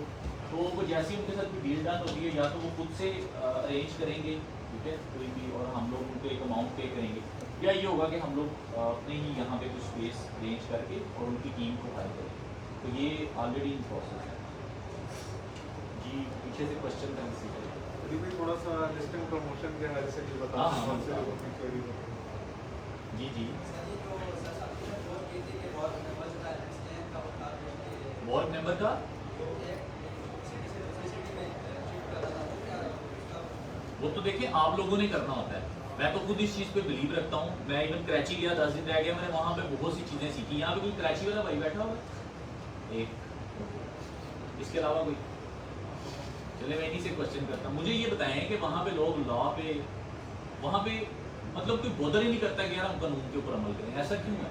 तो वो जैसे ही उनके साथ कोई डील डन होती है या तो वो खुद से अरेंज करेंगे, ठीक है, कोई भी, और हम लोग उनको एक अमाउंट पे करेंगे, या ये होगा कि हम लोग अपने ही यहाँ पे कुछ स्पेस अरेंज करके और उनकी टीम को हायर करेंगे। तो ये ऑलरेडी इन प्रोसेस है जी। पीछे से क्वेश्चन था किसी का? अभी भी थोड़ा सा लिस्टिंग प्रमोशन के हवाले से भी बता हाँ, कौन से लोगों की क्वेरी जी जी। वार्ड मेंबर का वो तो देखिए आप लोगों ने करना होता है, मैं तो खुद इस चीज़ पे बिलीव रखता हूँ। मैं इवन कराची गया, 10 दिन रह गया, मैंने वहाँ पे बहुत सी चीज़ें सीखी। यहाँ पे कोई कराची वाला भाई बैठा होगा एक, इसके अलावा कोई? चले मैं इन्हीं से क्वेश्चन करता हूँ। मुझे ये बताएं कि वहाँ पे लोग लॉ पे, वहाँ पे मतलब कोई बॉदर ही नहीं करता कि यार हम कानून के ऊपर अमल करें, ऐसा क्यों है?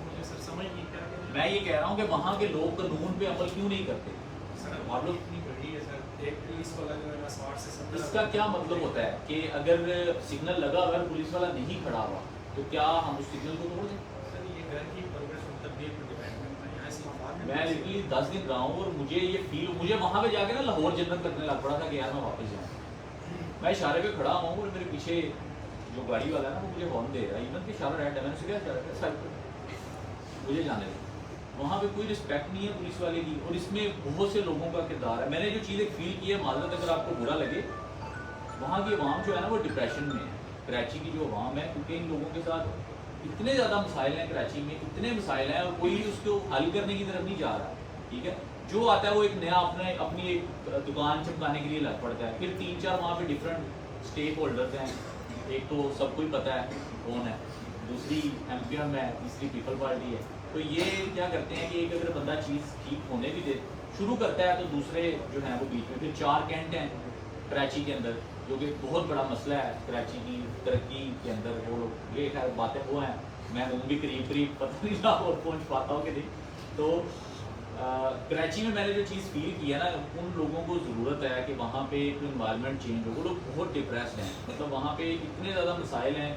मुझे सर समझ नहीं क्या मैं ये कह रहा हूँ कि वहाँ के लोग कानून पे अमल क्यों नहीं करते? आप लोग इतनी बड़ी है सर, एक पुलिस वाला जो है ना 60 से 70 इसका क्या मतलब होता है कि अगर सिग्नल लगा हुआ है, पुलिस वाला नहीं खड़ा हुआ, तो क्या हम उस सिग्नल को तोड़ दें? सर ये घर की प्रोग्रेस और तब्दील पर डिपेंड करता है। यहाँ से बाद में मैं लिटरली 10 दिन रहा हूँ और मुझे ये फील, मुझे वहाँ पे जाके ना लाहौर जनरल करने लग पड़ा था कि यार मैं वापस जाऊँ। मैं इशारे पे खड़ा हूँ और मेरे पीछे जो गाड़ी वाला है ना वो मुझे हॉर्न दे रहा है, इवन कि इशारा रेड है, मैंने सीधा इशारा किया साइड पर, मुझे जाने दे। वहाँ पे कोई रिस्पेक्ट नहीं है पुलिस वाले की, और इसमें बहुत से लोगों का किरदार है। मैंने जो चीज़ एक फील की है, माजरत अगर आपको बुरा लगे, वहाँ की अवाम जो है ना वो डिप्रेशन में है, कराची की जो अवाम है, क्योंकि इन लोगों के साथ इतने ज़्यादा मसाइल हैं, कराची में इतने मसाइल हैं और कोई उसको हल करने की तरफ नहीं जा रहा, ठीक है। जो आता है वो एक नया अपनी एक दुकान चमकाने के लिए लग पड़ता है, फिर 3-4 वहाँ पे डिफरेंट स्टेक होल्डर्स हैं। एक तो सबको ही पता है कौन है, दूसरी MPM है, तीसरी पीपल पार्टी है। तो ये क्या करते हैं कि एक अगर बंदा चीज़ ठीक होने भी दे शुरू करता है तो दूसरे जो हैं वो बीच में, फिर 4 कैंट हैं कराची के अंदर, जो कि बहुत बड़ा मसला है कराची की तरक्की के अंदर। वो लोग ये खैर बातें वो हैं, मैं हूँ भी करीब पता नहीं था और पहुँच पाता हूँ कि नहीं। तो कराची में मैंने जो चीज़ फील की है ना, उन लोगों को ज़रूरत है कि वहाँ पे एक इन्वायरमेंट चेंज हो। वो लोग बहुत डिप्रेस्ड हैं, मतलब वहाँ पे इतने ज़्यादा मसाइल हैं,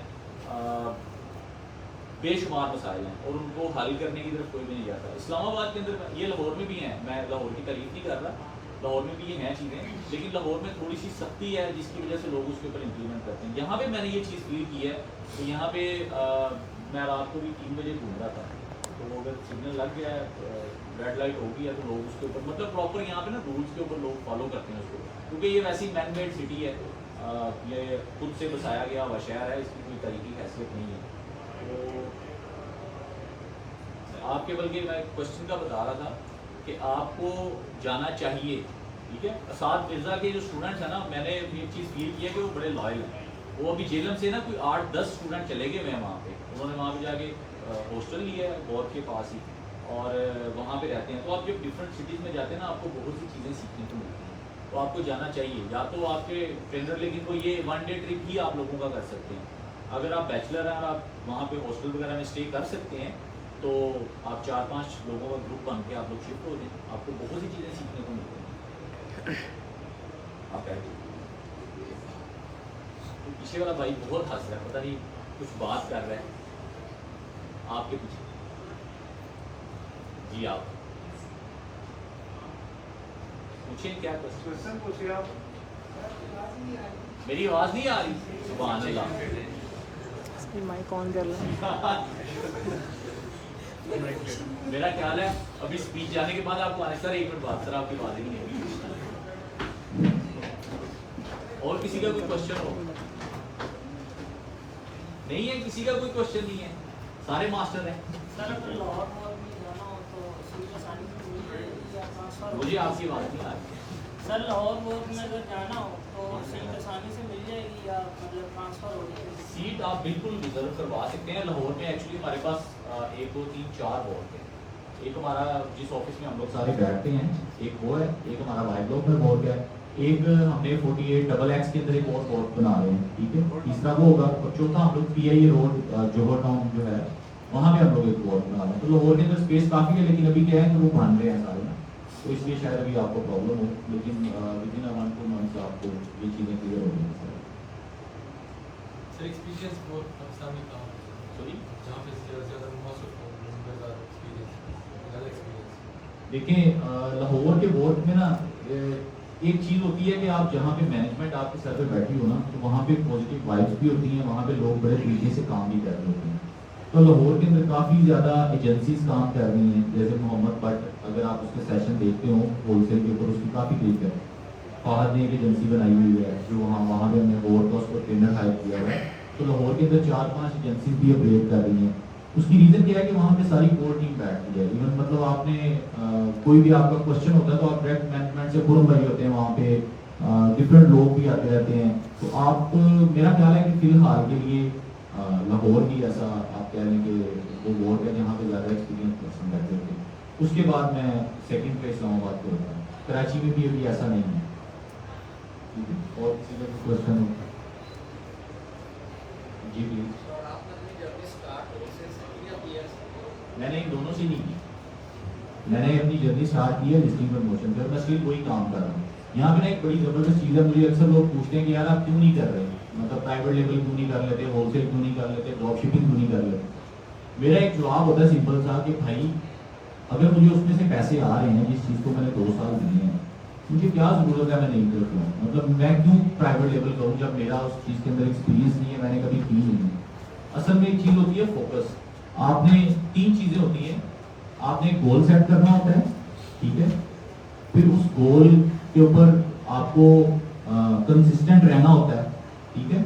बेशुमार मसाइल हैं, और उनको हल करने की तरफ कोई भी नहीं जाता। इस्लामाबाद के अंदर, ये लाहौर में भी हैं, मैं लाहौर की तारीफ नहीं कर रहा, लाहौर में भी ये हैं चीज़ें, लेकिन लाहौर में थोड़ी सी सख्ती है जिसकी वजह से लोग उसके ऊपर इम्प्लीमेंट करते हैं। यहाँ पे मैंने ये चीज़ फील की है कि यहाँ पे मैं रात को भी 3 बजे घूम रहा था, तो अगर सिग्नल लग गया है, रेड लाइट हो गई है, तो लोग उसके ऊपर मतलब प्रॉपर यहाँ पे ना रूल्स के ऊपर लोग फॉलो करते हैं उसको, क्योंकि ये वैसी मैन मेड सिटी है, ये खुद से बसाया गया हुआ शहर है, इसकी कोई तरीके हैसियत नहीं है। तो आपके बल्कि मैं क्वेश्चन का बता रहा था कि आपको जाना चाहिए, ठीक है। असाद मिर्ज़ा के जो स्टूडेंट्स हैं ना, मैंने ये चीज़ फील की है कि वो बड़े लॉयल हैं। वो अभी जेलम से ना कोई 8-10 स्टूडेंट चले गए हुए हैं वहाँ पे, उन्होंने वहाँ पे जाके हॉस्टल लिया है बोर्ड के पास ही, और वहाँ पे रहते हैं। तो आप जब डिफरेंट सिटीज़ में जाते हैं ना, आपको बहुत सी चीज़ें सीखने को मिलती हैं, तो आपको जाना चाहिए। या तो आपके ट्रेनर, लेकिन वो ये 1 डे ट्रिप ही आप लोगों का कर सकते हैं। अगर आप बैचलर हैं और आप वहाँ पे हॉस्टल वगैरह में स्टे कर सकते हैं, तो आप 4-5 लोगों का ग्रुप बन के आप लोग शिफ्ट हो जाए, आपको बहुत सी चीज़ें सीखने को मिलती हैं। आप तो पीछे वाला भाई बहुत हंस रहा है, पता नहीं कुछ बात कर रहा है आपके पीछे। जी आप पूछिए, क्या क्वेश्चन पूछिए आप। मेरी आवाज़ नहीं आ रही? सुभान अल्लाह, माइक ऑन कर लो। मेरा ख्याल है अभी स्पीच जाने के बाद आपको आने, सर 1 मिनट बाद, सर आपकी बात ही नहीं होगी। और किसी का कोई क्वेश्चन हो? नहीं है किसी का कोई क्वेश्चन? नहीं है, सारे मास्टर हैं। सर अगर लाहौर में भी जाना हो तो सीट आसानी से मिल जाएगी या ट्रांसफर? मुझे आपकी बात नहीं आ रही। सर लाहौर में अगर जाना हो तो सीट आसानी से मिल जाएगी या मतलब ट्रांसफर हो जाएगी? सीट आप बिल्कुल रिजर्व करवा सकते हैं। लाहौर में एक्चुअली हमारे पास 1, 2, 3, 4 वॉर्ड है। एक हमारा जिस ऑफिस में हम लोग सारे बैठते हैं, एक वो है, एक हमारा वाई ब्लॉक में वॉर्ड है, एक हमने 48XX के अंदर एक और वॉर्ड बना रहे हैं, ठीक है। तीसरा वो होगा, और चौथा हम लोग PIA रोड जोहर टाउन जो है वहाँ पे हम लोग एक वॉर्ड बना रहे हैं। तो लाहौर के अंदर स्पेस काफ़ी है, लेकिन अभी क्या है कि वो बन रहे हैं सारे ना, तो इसलिए शायद अभी आपको प्रॉब्लम हो, लेकिन विद इन 1-2 मंथ्स आपको ये चीज़ें क्लियर हो जाएंगी सर। सर एक्सपीरियंस बहुत पाकिस्तान में कहाँ सॉरी, जहाँ पे ज़्यादा most of members are experience ज़्यादा एक्सपीरियंस। देखें लाहौर के बोर्ड में ना एक चीज़ होती है कि आप जहाँ पे मैनेजमेंट आपके सर पे बैठी हो ना, तो वहाँ पे पॉजिटिव वाइब्स भी होती हैं, वहाँ पे लोग बड़े तरीके से काम भी कर रहे होते हैं। तो लाहौर के अंदर काफ़ी ज़्यादा एजेंसीज काम कर रही हैं, जैसे मोहम्मद बट, अगर आप उसके सेशन देखते हो होलसेल के ऊपर, उसकी काफ़ी क्लिक है। फहद ने एक एजेंसी बनाई हुई है जो वहाँ पे हमने बोर्ड का उसको ट्रेनर हायर किया हुआ है। तो लाहौर के अंदर 4-5 एजेंसीज भी ऑपरेट कर रही हैं। उसकी रीज़न क्या है कि वहाँ पे सारी कोर टीम बैठती है। इवन मतलब आपने कोई भी आपका क्वेश्चन होता है तो आप डायरेक्ट मैनेजमेंट से पूर्व भाई होते हैं, वहाँ पे डिफरेंट लोग भी आते रहते हैं। तो आप मेरा ख्याल है कि फिलहाल के लिए लाहौर ही ऐसा आप कह लें कि वो बोर्ड है जहाँ पे ज़्यादा एक्सपीरियंस पर्सन बैठे थे। उसके बाद मैं सेकंड पे इस्लामाबाद को होता हूँ, कराची में भी अभी ऐसा नहीं है। ठीक है, और किसी का क्वेश्चन हो जी प्लीज। और आपने अपनी जर्नी स्टार्ट होलसेल से की या पीएस से? मैंने इन दोनों से नहीं की, मैंने अपनी जर्नी स्टार्ट की है लिस्टिंग प्रमोशन से, मैं स्टिल वही काम कर रहा हूँ। यहाँ पे ना एक बड़ी ज़बरदस्त चीज़ है, मुझे अक्सर लोग पूछते हैं कि यार आप क्यों नहीं कर रहे, मतलब प्राइवेट लेवल क्यों नहीं कर लेते, होलसेल क्यों नहीं कर लेते, ड्रॉप शिपिंग क्यों नहीं कर लेते। मेरा एक जवाब होता है सिंपल सा कि भाई अगर मुझे उसमें से पैसे आ रहे हैं, जिस चीज़ को मैंने 2 साल दिए हैं, मुझे क्या ज़रूरत है मैं नहीं करता हूँ, मतलब मैं क्यों प्राइवेट लेवल करूँ जब मेरा उस चीज़ के अंदर एक्सपीरियंस नहीं है, मैंने कभी की नहीं है। असल में एक चीज़ होती है फोकस। आपने 3 चीज़ें होती हैं, आपने एक गोल सेट करना होता है, ठीक है, फिर उस गोल के ऊपर आपको कंसिस्टेंट रहना होता है, ठीक है,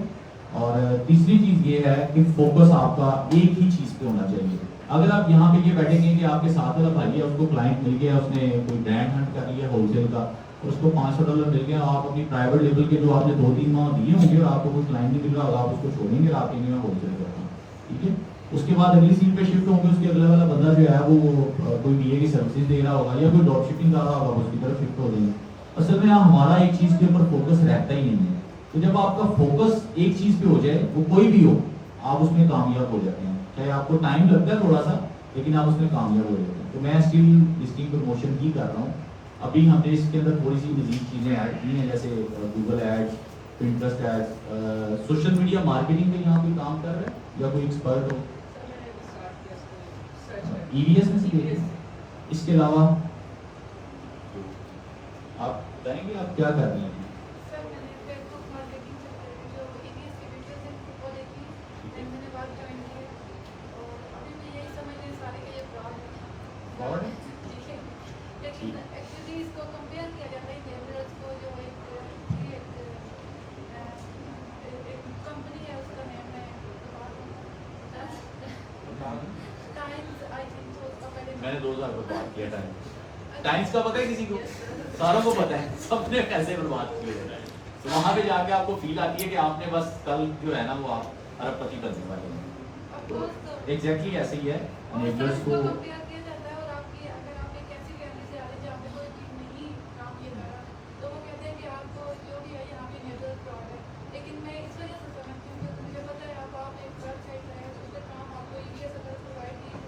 और तीसरी चीज़ ये है कि फोकस आपका एक ही चीज़ पे होना चाहिए। अगर आप यहाँ पे ये बैठेंगे कि आपके साथ वाला भाई है, उसको क्लाइंट मिल गया, उसने कोई ब्रांड हंट कर लिया होलसेल का, उसको $500 मिल गया, आप अपनी प्राइवेट लेवल के जो आपने 2-3 माह दिए होंगे और आपको कोई क्लाइंट नहीं मिल रहा होगा, आप उसको छोड़ेंगे, आप कहेंगे मैं होलसेल करता हूँ, ठीक है। उसके बाद अगली सीट पे शिफ्ट होंगे, उसके अगले वाला बंदा जो है वो कोई बीए की सर्विसेज दे रहा होगा या कोई ड्रॉप शिपिंग कर रहा होगा, उसकी तरफ शिफ्ट हो जाएंगे। असल में हमारा एक चीज़ के ऊपर फोकस रहता ही नहीं है। तो जब आपका फोकस एक चीज़ पे हो जाए, वो कोई भी हो, आप उसमें कामयाब हो जाते हैं। चाहे आपको टाइम लगता है थोड़ा सा, लेकिन आप उसमें कामयाब हो जाते हैं। तो मैं स्टिल लिस्टिंग प्रमोशन ही कर रहा हूँ। अभी हमने इसके अंदर थोड़ी सी मजीद चीज़ें ऐड की हैं, जैसे Google ads, Pinterest ads, social media marketing में यहाँ कोई काम कर रहा है या कोई एक्सपर्ट हो EVS में से। इसके अलावा आप बताएंगे आप क्या कर रहे हैं? सर मैंने फेसबुक मार्केटिंग से जो EVS के वीडियोस हैं वो देखी, देन मैंने बात ज्वाइन की और अभी मैं यही समझ रही सारे के ये फ्रॉड है, ठीक है, लेकिन एक्चुअली इसको कंपेयर किया जाता है नेबरर्स को, जो एक कंपनी है, उसका नेम है टाइम्स, आई थिंक तो उसका पहले मैंने 2000 पर बात किया टाइम्स का पता है किसी को? सारों को पता है, सबने पैसे बर्बाद किए हैं। तो वहाँ पे जाके आपको फील आती है कि आपने बस कल जो है ना वो आप अरबपति बनने वाले हैं। तो एग्जैक्टली ऐसे ही है नेबरर्स को कंपेयर किया जाता है। और आपकी अगर आप एक ऐसी फैमिली से आ रहे हैं जहाँ पे कोई चीज़ नहीं काम ये कर रहा, तो वो कहते हैं कि आपको जो भी है यहाँ पे नेबरर्स फ्रॉड है। लेकिन मैं इस वजह से समझती हूँ क्योंकि मुझे पता है आप एक वेबसाइट है, उससे काम आपको EVS अगर प्रोवाइड नहीं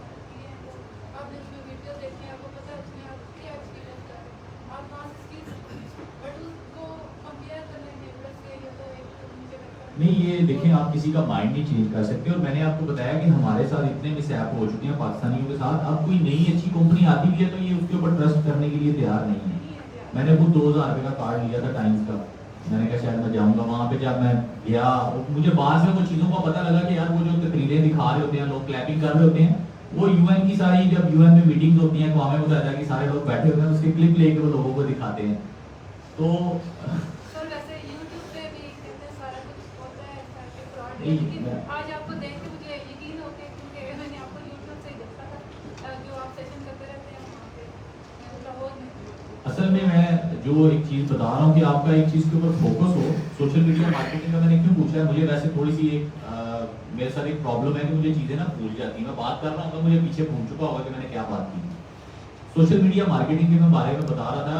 है तो आपने उसमें वीडियो देखी है, आपको पता है उसमें आप क्या एक्सपीरियंस कर रहे हैं, आप वहाँ से स्किल्स, बट उसको कंपेयर करना नेबरर्स के लिए तो एक मुझे लगता है नहीं। ये देखें, आप किसी का माइंड नहीं चेंज कर सकते। और मैंने आपको बताया कि हमारे साथ इतने मिसहैप हो चुके हैं पाकिस्तानियों के साथ। अब कोई नई अच्छी कंपनी आती भी है तो ये उसके ऊपर ट्रस्ट करने के लिए तैयार नहीं है। मैंने खुद 2000 रुपये का कार्ड लिया था टाइम्स का, मैंने कहा शायद मैं जाऊंगा वहाँ पे। जब मैं गया, मुझे बाद में कुछ चीज़ों का पता लगा कि यार वो जो तकरीरें दिखा रहे होते हैं, लोग क्लैपिंग कर रहे होते हैं, वो UN की सारी, जब UN में मीटिंग्स होती हैं, अक़वाम मुत्तहिदा की सारे लोग बैठे होते हैं, उसके क्लिप लेके वो लोगों को दिखाते हैं। तो सर वैसे YouTube पे भी कहते हैं सारा कुछ होता है करके फ्रॉड है, लेकिन आज आपको देख के मुझे यकीन हो गया क्योंकि मैंने आपको YouTube से ही देखा था, जो आप सेशन करते रहते हैं वहाँ पे लाहौर में। असल में मैं जो एक चीज़ बता रहा हूँ कि आपका एक चीज़ के ऊपर फोकस हो। सोशल मीडिया मार्केटिंग का मैंने क्यों पूछा है, मुझे वैसे थोड़ी सी मेरे साथ एक प्रॉब्लम है कि मुझे चीज़ें ना भूल जाती हैं। मैं बात कर रहा हूँ तो मुझे पीछे भूल चुका होगा कि मैंने क्या बात की। सोशल मीडिया मार्केटिंग के मैं बारे में बता रहा था,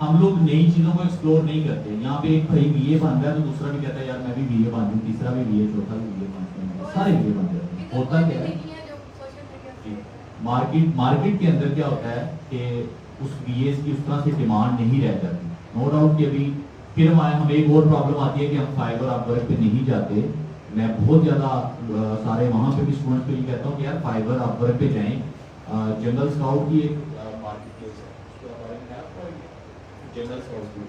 हम लोग नई चीज़ों को एक्सप्लोर नहीं करते। यहाँ पे एक भाई BA बन रहा है तो दूसरा भी कहता है यार मैं भी BA बन जाऊँ, तीसरा भी BA, चौथा भी BA बन जाऊँ, सारे BA बन जाते हैं। होता क्या है, मार्केट के अंदर क्या होता है कि उस VAs की उस तरह से डिमांड नहीं रह जाती। नो डाउट कि अभी फिर हमें एक और प्रॉब्लम आती है कि हम फाइबर अपवर्क पे नहीं जाते। मैं बहुत ज़्यादा सारे वहाँ पे भी स्टूडेंट्स को ये कहता हूँ कि यार फाइबर अपवर्क पे जाएं। जंगल स्काउट की एक मार्केट प्लेस है, उसके बारे में आपको जंगल स्काउट की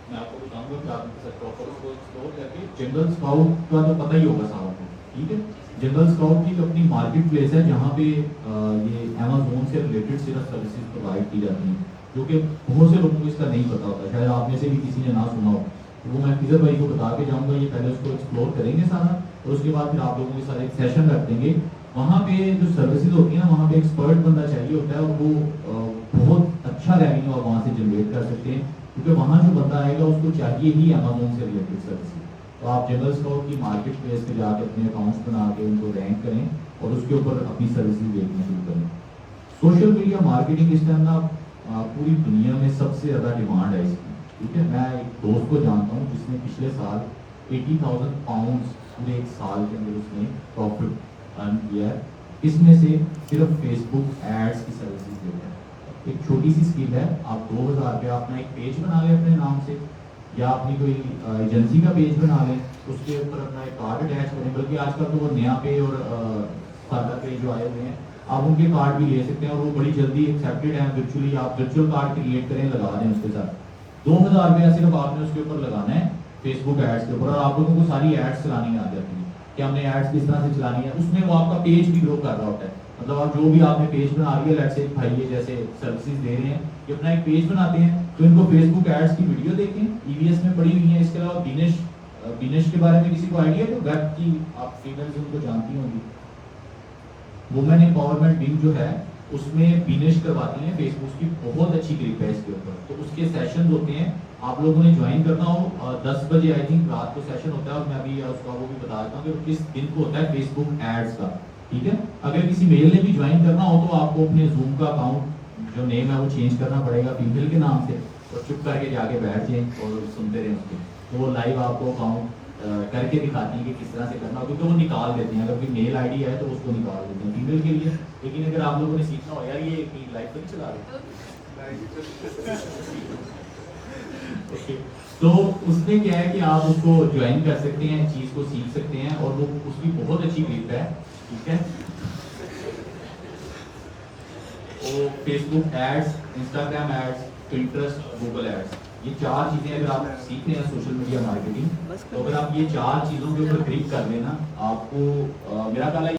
मैं आपको बताऊंगा कि आप इनके साथ प्रॉपर उसको एक्सप्लोर करके जंगल स्काउट का तो पता ही होगा सारों को, ठीक है। जंगल स्काउट की अपनी मार्केट प्लेस है जहाँ पे ये अमेज़न से रिलेटेड सिर्फ सर्विसेज प्रोवाइड की जाती हैं, जो कि बहुत से लोगों को इसका नहीं पता होता, शायद आप में से भी किसी ने ना सुना हो। तो वो मैं किधर भाई को बता के जाऊँगा, ये पहले उसको एक्सप्लोर करेंगे सारा और उसके बाद फिर आप लोगों के साथ एक सेशन रख देंगे। वहाँ पे जो सर्विसेज होती है ना, वहाँ पे एक्सपर्ट बंदा चाहिए होता है और वो बहुत अच्छा रेवेन्यू आप वहाँ से जनरेट कर सकते हैं, क्योंकि वहाँ जो बंदा आएगा उसको चाहिए ही अमेज़न से रिलेटेड सर्विसेज। तो आप जंगल स्काउट की मार्केट प्लेस पे जाके अपने अकाउंट्स बना के उनको रैंक करें और उसके ऊपर अपनी सर्विसेज देखना शुरू करें। सोशल मीडिया मार्केटिंग इस टाइम ना पूरी दुनिया में सबसे ज़्यादा डिमांड है इसकी, ठीक है। मैं एक दोस्त को जानता हूँ जिसने पिछले साल 80,000 पाउंड पूरे एक साल के अंदर उसने प्रॉफिट अर्न किया है। इसमें से सिर्फ फेसबुक एड्स की सर्विसेज देते हैं। एक छोटी सी स्किल है, आप 2000 रुपये अपना एक पेज बना लें अपने नाम से, या अपनी कोई एजेंसी का पेज बना लें, उसके ऊपर अपना एक कार्ड अटैच करें। बल्कि आजकल तो वो नया पे और सादा पे जो आए हुए हैं, आप उनके कार्ड भी ले सकते हैं और वो बड़ी जल्दी एक्सेप्टेड हैं वर्चुअली। आप वर्चुअल कार्ड क्रिएट करें, लगा दें उसके साथ। 2000 रुपया सिर्फ आपने उसके ऊपर लगाना है फेसबुक एड्स के ऊपर, और आप लोगों को सारी एड्स चलानी आ जाती है कि हमने एड्स किस तरह से चलानी है। उसमें वो आपका पेज भी ग्रो कर रहा होता है, मतलब आप जो भी आपने पेज बना रही है, लेट्स से भाई ये जैसे सर्विसेज दे रहे हैं, ये अपना एक पेज बनाते हैं, तो इनको फेसबुक एड्स की वीडियो देखें, EVS में पड़ी हुई है। इसके अलावा बिनेश के बारे में किसी को आइडिया है? वेब की आप फीमेल्स उनको जानती होंगी, वुमेन एम्पावरमेंट विंग जो है उसमें बिनेश करवाती हैं फेसबुक की, बहुत अच्छी ग्रिप है इसके ऊपर। तो उसके सेशंस होते हैं, आप लोगों ने ज्वाइन करना हो 10 बजे आई थिंक रात को सेशन होता है, और मैं अभी उसका वो भी बता देता हूँ कि किस दिन को होता है फेसबुक एड्स का, ठीक है। अगर किसी मेल ने भी ज्वाइन करना हो तो आपको अपने जूम का अकाउंट जो नेम है वो चेंज करना पड़ेगा फीमेल के नाम से, और चुप करके जाके बैठ जाए और सुनते रहें उसके। तो वो लाइव आपको अकाउंट करके दिखाती है कि किस तरह से करना हो, क्योंकि वो निकाल देते हैं। अगर कोई मेल आईडी है तो उसको निकाल देते हैं फीमेल के लिए। लेकिन अगर आप लोगों ने सीखना हो, यार ये लाइव तो नहीं चला रहे ओके, तो उसमें क्या है कि आप उसको ज्वाइन कर सकते हैं, चीज को सीख सकते हैं, और वो उसकी बहुत अच्छी ग्रिप है, ठीक है। वो Facebook ads, Instagram ads, Pinterest, Google ads, ये 4 चीजें अगर आप सीख रहे हैं सोशल मीडिया मार्केटिंग, तो अगर आप ये 4 चीजों के ऊपर क्लिक कर लेना, आपको मेरा ख्याल है